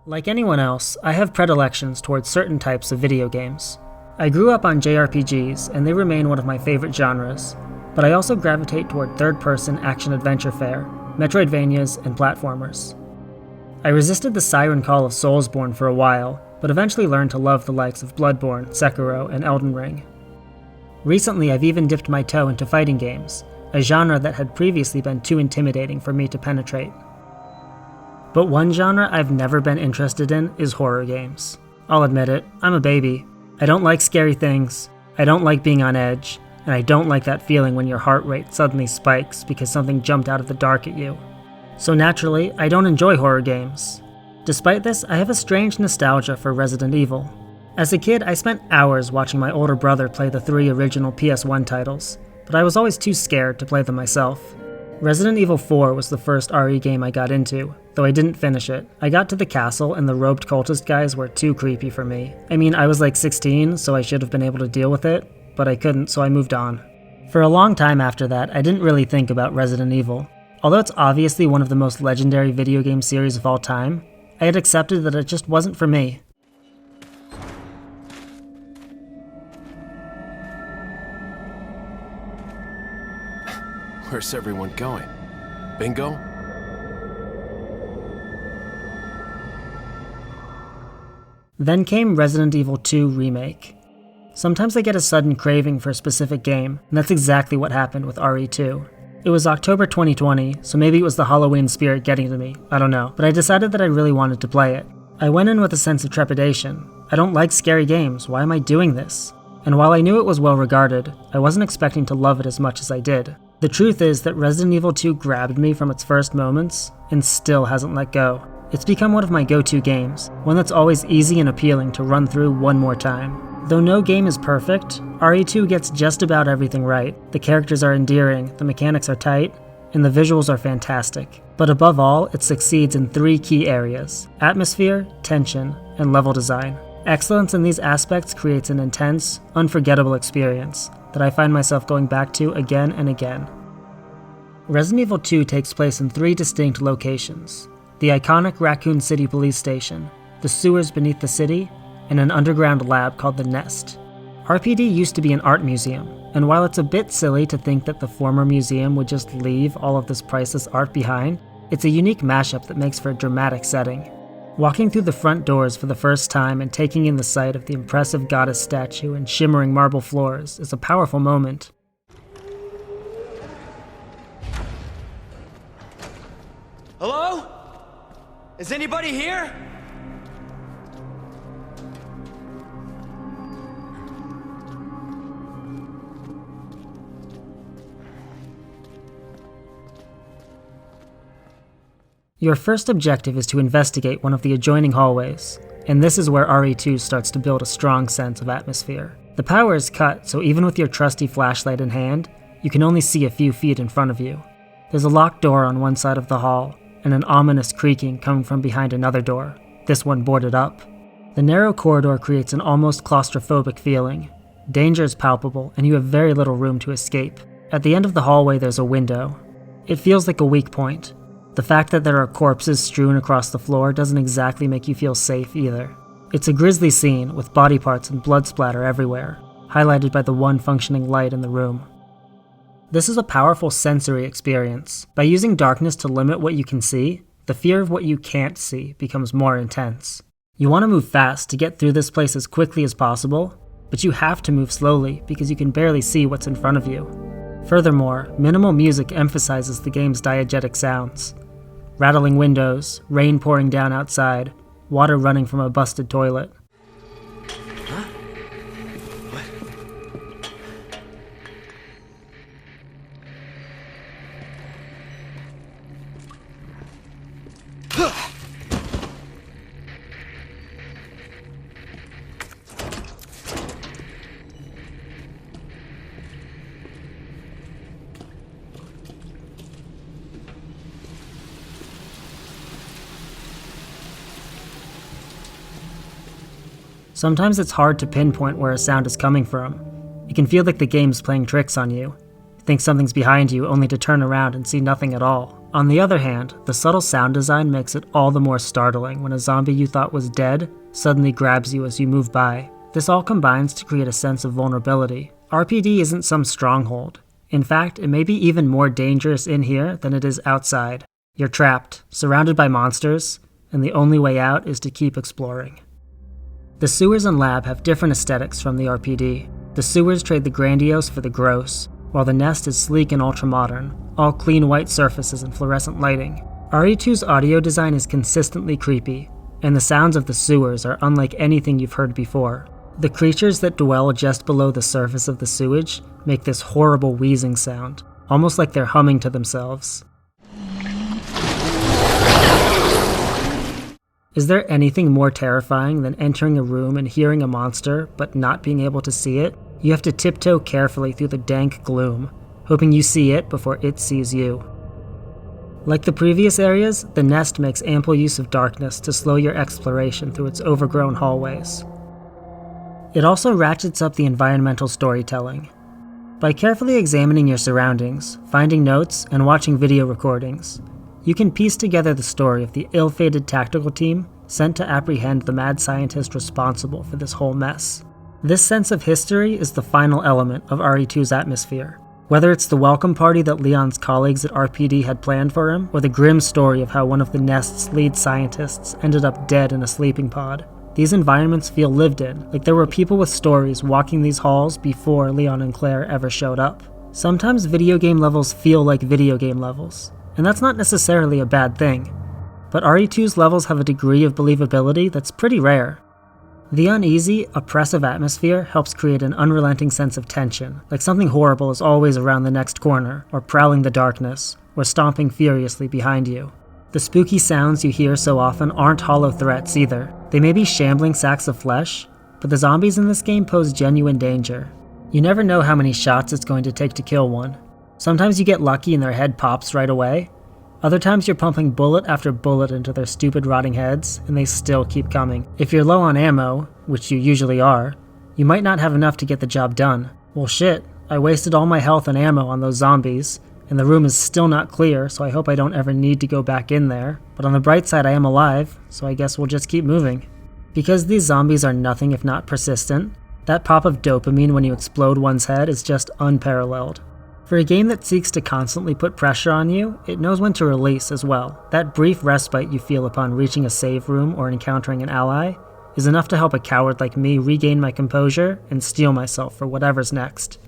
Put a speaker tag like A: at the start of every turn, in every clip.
A: Like anyone else, I have predilections towards certain types of video games. I grew up on JRPGs, and they remain one of my favorite genres, but I also gravitate toward third-person action-adventure fare, Metroidvanias, and platformers. I resisted the siren call of Soulsborne for a while, but eventually learned to love the likes of Bloodborne, Sekiro, and Elden Ring. Recently, I've even dipped my toe into fighting games, a genre that had previously been too intimidating for me to penetrate. But one genre I've never been interested in is horror games. I'll admit it, I'm a baby. I don't like scary things, I don't like being on edge, and I don't like that feeling when your heart rate suddenly spikes because something jumped out of the dark at you. So naturally, I don't enjoy horror games. Despite this, I have a strange nostalgia for Resident Evil. As a kid, I spent hours watching my older brother play the 3 original PS1 titles, but I was always too scared to play them myself. Resident Evil 4 was the first RE game I got into, though I didn't finish it. I got to the castle and the robed cultist guys were too creepy for me. I mean, I was like 16, so I should have been able to deal with it, but I couldn't, so I moved on. For a long time after that, I didn't really think about Resident Evil. Although it's obviously one of the most legendary video game series of all time, I had accepted that it just wasn't for me.
B: Where's everyone going? Bingo?
A: Then came Resident Evil 2 Remake. Sometimes I get a sudden craving for a specific game, and that's exactly what happened with RE2. It was October 2020, so maybe it was the Halloween spirit getting to me, I don't know, but I decided that I really wanted to play it. I went in with a sense of trepidation. I don't like scary games, why am I doing this? And while I knew it was well regarded, I wasn't expecting to love it as much as I did. The truth is that Resident Evil 2 grabbed me from its first moments, and still hasn't let go. It's become one of my go-to games, one that's always easy and appealing to run through one more time. Though no game is perfect, RE2 gets just about everything right. The characters are endearing, the mechanics are tight, and the visuals are fantastic. But above all, it succeeds in 3 key areas: atmosphere, tension, and level design. Excellence in these aspects creates an intense, unforgettable experience that I find myself going back to again and again. Resident Evil 2 takes place in 3 distinct locations: the iconic Raccoon City police station, the sewers beneath the city, and an underground lab called the Nest. RPD used to be an art museum, and while it's a bit silly to think that the former museum would just leave all of this priceless art behind, it's a unique mashup that makes for a dramatic setting. Walking through the front doors for the first time and taking in the sight of the impressive goddess statue and shimmering marble floors is a powerful moment.
C: Hello? Is anybody here?
A: Your first objective is to investigate one of the adjoining hallways, and this is where RE2 starts to build a strong sense of atmosphere. The power is cut, so even with your trusty flashlight in hand, you can only see a few feet in front of you. There's a locked door on one side of the hall, and an ominous creaking coming from behind another door, this one boarded up. The narrow corridor creates an almost claustrophobic feeling. Danger is palpable, and you have very little room to escape. At the end of the hallway there's a window. It feels like a weak point. The fact that there are corpses strewn across the floor doesn't exactly make you feel safe either. It's a grisly scene with body parts and blood splatter everywhere, highlighted by the one functioning light in the room. This is a powerful sensory experience. By using darkness to limit what you can see, the fear of what you can't see becomes more intense. You want to move fast to get through this place as quickly as possible, but you have to move slowly because you can barely see what's in front of you. Furthermore, minimal music emphasizes the game's diegetic sounds. Rattling windows, rain pouring down outside, water running from a busted toilet.
C: Huh? What?
A: Sometimes it's hard to pinpoint where a sound is coming from. It can feel like the game's playing tricks on you. think something's behind you only to turn around and see nothing at all. On the other hand, the subtle sound design makes it all the more startling when a zombie you thought was dead suddenly grabs you as you move by. This all combines to create a sense of vulnerability. RPD isn't some stronghold. In fact, it may be even more dangerous in here than it is outside. You're trapped, surrounded by monsters, and the only way out is to keep exploring. The sewers and lab have different aesthetics from the RPD. The sewers trade the grandiose for the gross, while the nest is sleek and ultra-modern, all clean white surfaces and fluorescent lighting. RE2's audio design is consistently creepy, and the sounds of the sewers are unlike anything you've heard before. The creatures that dwell just below the surface of the sewage make this horrible wheezing sound, almost like they're humming to themselves. Is there anything more terrifying than entering a room and hearing a monster, but not being able to see it? You have to tiptoe carefully through the dank gloom, hoping you see it before it sees you. Like the previous areas, the nest makes ample use of darkness to slow your exploration through its overgrown hallways. It also ratchets up the environmental storytelling. By carefully examining your surroundings, finding notes, and watching video recordings, you can piece together the story of the ill-fated tactical team sent to apprehend the mad scientist responsible for this whole mess. This sense of history is the final element of RE2's atmosphere. Whether it's the welcome party that Leon's colleagues at RPD had planned for him, or the grim story of how one of the Nest's lead scientists ended up dead in a sleeping pod, these environments feel lived in, like there were people with stories walking these halls before Leon and Claire ever showed up. Sometimes video game levels feel like video game levels, and that's not necessarily a bad thing, but RE2's levels have a degree of believability that's pretty rare. The uneasy, oppressive atmosphere helps create an unrelenting sense of tension, like something horrible is always around the next corner, or prowling the darkness, or stomping furiously behind you. The spooky sounds you hear so often aren't hollow threats either. They may be shambling sacks of flesh, but the zombies in this game pose genuine danger. You never know how many shots it's going to take to kill one. Sometimes you get lucky and their head pops right away. Other times you're pumping bullet after bullet into their stupid rotting heads, and they still keep coming. If you're low on ammo, which you usually are, you might not have enough to get the job done. Well shit, I wasted all my health and ammo on those zombies, and the room is still not clear, so I hope I don't ever need to go back in there. But on the bright side, I am alive, so I guess we'll just keep moving. Because these zombies are nothing if not persistent, that pop of dopamine when you explode one's head is just unparalleled. For a game that seeks to constantly put pressure on you, it knows when to release as well. That brief respite you feel upon reaching a save room or encountering an ally is enough to help a coward like me regain my composure and steel myself for whatever's next.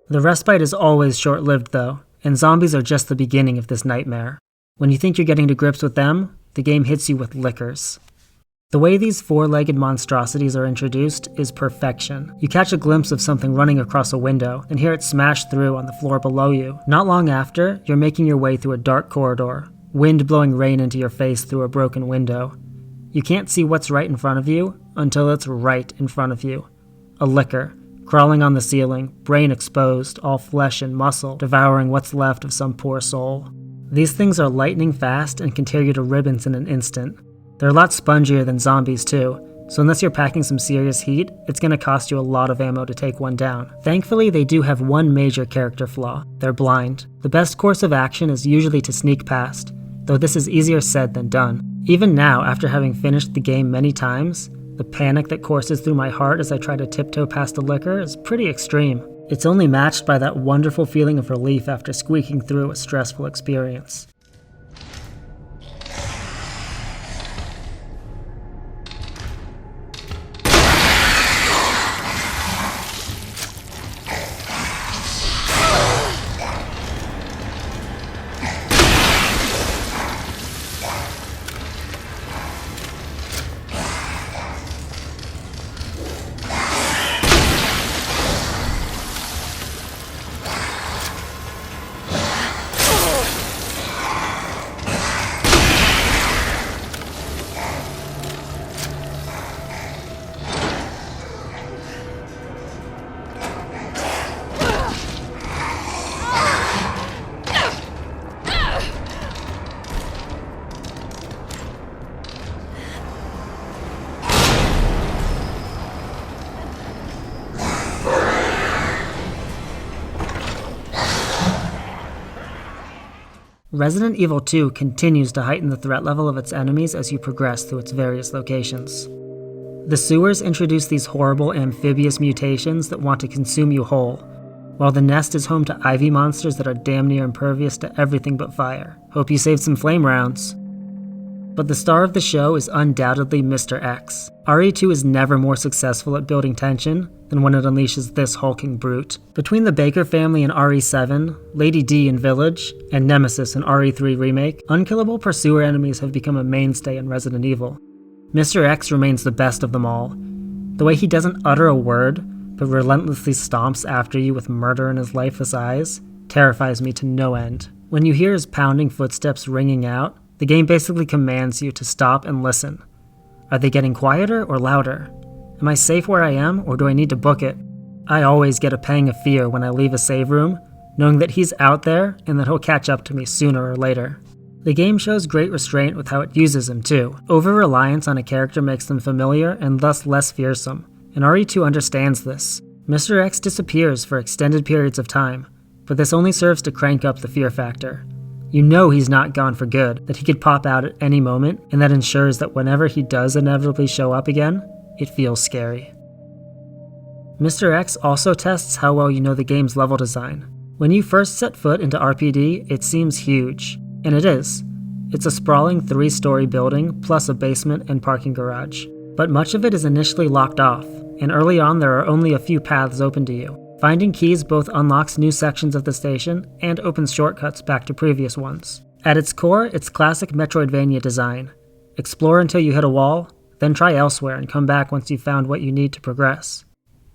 A: The respite is always short-lived though, and zombies are just the beginning of this nightmare. When you think you're getting to grips with them, the game hits you with lickers. The way these four-legged monstrosities are introduced is perfection. You catch a glimpse of something running across a window and hear it smash through on the floor below you. Not long after, you're making your way through a dark corridor, wind blowing rain into your face through a broken window. You can't see what's right in front of you until it's right in front of you. A licker, crawling on the ceiling, brain exposed, all flesh and muscle, devouring what's left of some poor soul. These things are lightning fast and can tear you to ribbons in an instant. They're a lot spongier than zombies too, so unless you're packing some serious heat, it's going to cost you a lot of ammo to take one down. Thankfully, they do have one major character flaw. They're blind. The best course of action is usually to sneak past, though this is easier said than done. Even now, after having finished the game many times, the panic that courses through my heart as I try to tiptoe past the licker is pretty extreme. It's only matched by that wonderful feeling of relief after squeaking through a stressful experience. Resident Evil 2 continues to heighten the threat level of its enemies as you progress through its various locations. The sewers introduce these horrible amphibious mutations that want to consume you whole, while the nest is home to ivy monsters that are damn near impervious to everything but fire. Hope you saved some flame rounds. But the star of the show is undoubtedly Mr. X. RE2 is never more successful at building tension than when it unleashes this hulking brute. Between the Baker family in RE7, Lady D in Village, and Nemesis in RE3 Remake, unkillable pursuer enemies have become a mainstay in Resident Evil. Mr. X remains the best of them all. The way he doesn't utter a word, but relentlessly stomps after you with murder in his lifeless eyes, terrifies me to no end. When you hear his pounding footsteps ringing out, the game basically commands you to stop and listen. Are they getting quieter or louder? Am I safe where I am, or do I need to book it? I always get a pang of fear when I leave a save room, knowing that he's out there and that he'll catch up to me sooner or later. The game shows great restraint with how it uses him too. Over-reliance on a character makes them familiar and thus less fearsome, and RE2 understands this. Mr. X disappears for extended periods of time, but this only serves to crank up the fear factor. You know he's not gone for good, that he could pop out at any moment, and that ensures that whenever he does inevitably show up again, it feels scary. Mr. X also tests how well you know the game's level design. When you first set foot into RPD, it seems huge, and it is. It's a sprawling 3-story building, plus a basement and parking garage. But much of it is initially locked off, and early on there are only a few paths open to you. Finding keys both unlocks new sections of the station and opens shortcuts back to previous ones. At its core, it's classic Metroidvania design. Explore until you hit a wall, then try elsewhere and come back once you've found what you need to progress.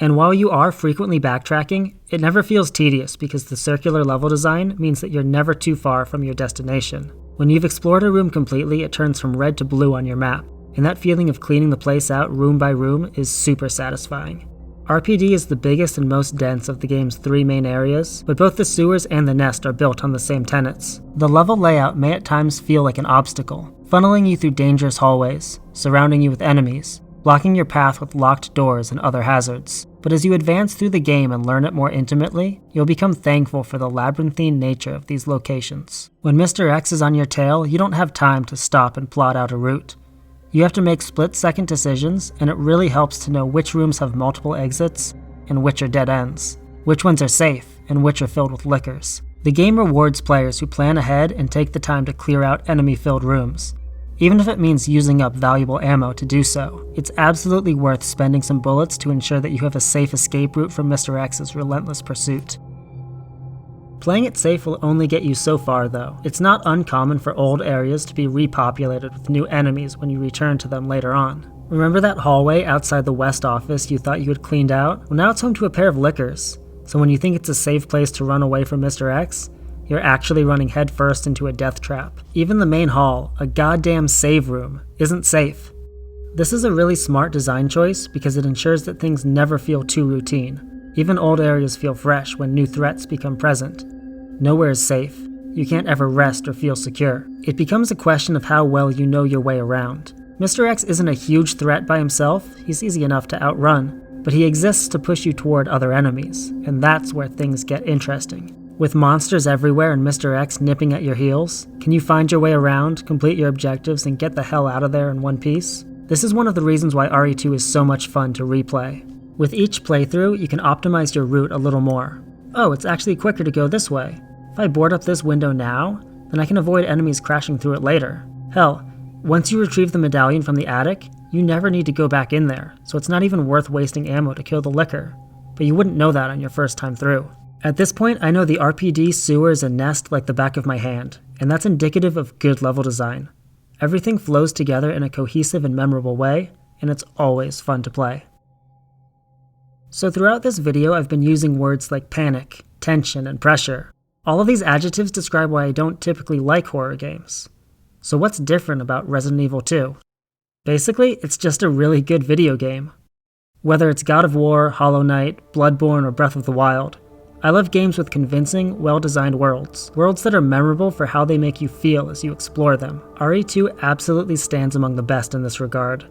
A: And while you are frequently backtracking, it never feels tedious because the circular level design means that you're never too far from your destination. When you've explored a room completely, it turns from red to blue on your map, and that feeling of cleaning the place out room by room is super satisfying. RPD is the biggest and most dense of the game's 3 main areas, but both the sewers and the nest are built on the same tenets. The level layout may at times feel like an obstacle, funneling you through dangerous hallways, surrounding you with enemies, blocking your path with locked doors and other hazards. But as you advance through the game and learn it more intimately, you'll become thankful for the labyrinthine nature of these locations. When Mr. X is on your tail, you don't have time to stop and plot out a route. You have to make split-second decisions, and it really helps to know which rooms have multiple exits and which are dead ends, which ones are safe and which are filled with lickers. The game rewards players who plan ahead and take the time to clear out enemy-filled rooms, even if it means using up valuable ammo to do so. It's absolutely worth spending some bullets to ensure that you have a safe escape route from Mr. X's relentless pursuit. Playing it safe will only get you so far though. It's not uncommon for old areas to be repopulated with new enemies when you return to them later on. Remember that hallway outside the West office you thought you had cleaned out? Well, now it's home to a pair of lickers. So when you think it's a safe place to run away from Mr. X, you're actually running headfirst into a death trap. Even the main hall, a goddamn save room, isn't safe. This is a really smart design choice because it ensures that things never feel too routine. Even old areas feel fresh when new threats become present. Nowhere is safe. You can't ever rest or feel secure. It becomes a question of how well you know your way around. Mr. X isn't a huge threat by himself, he's easy enough to outrun, but he exists to push you toward other enemies, and that's where things get interesting. With monsters everywhere and Mr. X nipping at your heels, can you find your way around, complete your objectives, and get the hell out of there in one piece? This is one of the reasons why RE2 is so much fun to replay. With each playthrough, you can optimize your route a little more. Oh, it's actually quicker to go this way. If I board up this window now, then I can avoid enemies crashing through it later. Hell, once you retrieve the medallion from the attic, you never need to go back in there, so it's not even worth wasting ammo to kill the licker. But you wouldn't know that on your first time through. At this point, I know the RPD, sewers, and nest like the back of my hand, and that's indicative of good level design. Everything flows together in a cohesive and memorable way, and it's always fun to play. So throughout this video, I've been using words like panic, tension, and pressure. All of these adjectives describe why I don't typically like horror games. So what's different about Resident Evil 2? Basically, it's just a really good video game. Whether it's God of War, Hollow Knight, Bloodborne, or Breath of the Wild, I love games with convincing, well-designed worlds. Worlds that are memorable for how they make you feel as you explore them. RE2 absolutely stands among the best in this regard.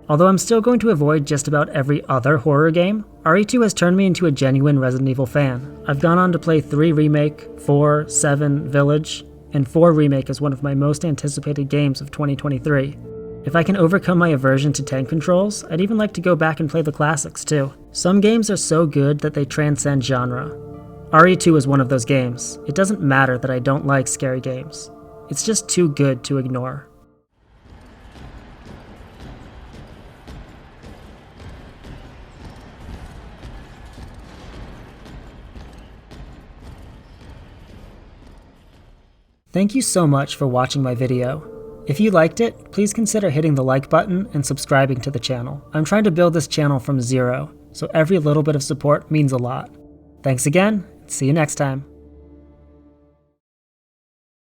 A: Although I'm still going to avoid just about every other horror game, RE2 has turned me into a genuine Resident Evil fan. I've gone on to play 3 Remake, 4, 7, Village, and 4 Remake is one of my most anticipated games of 2023. If I can overcome my aversion to tank controls, I'd even like to go back and play the classics too. Some games are so good that they transcend genre. RE2 is one of those games. It doesn't matter that I don't like scary games. It's just too good to ignore. Thank you so much for watching my video. If you liked it, please consider hitting the like button and subscribing to the channel. I'm trying to build this channel from zero, so every little bit of support means a lot. Thanks again, see you next time.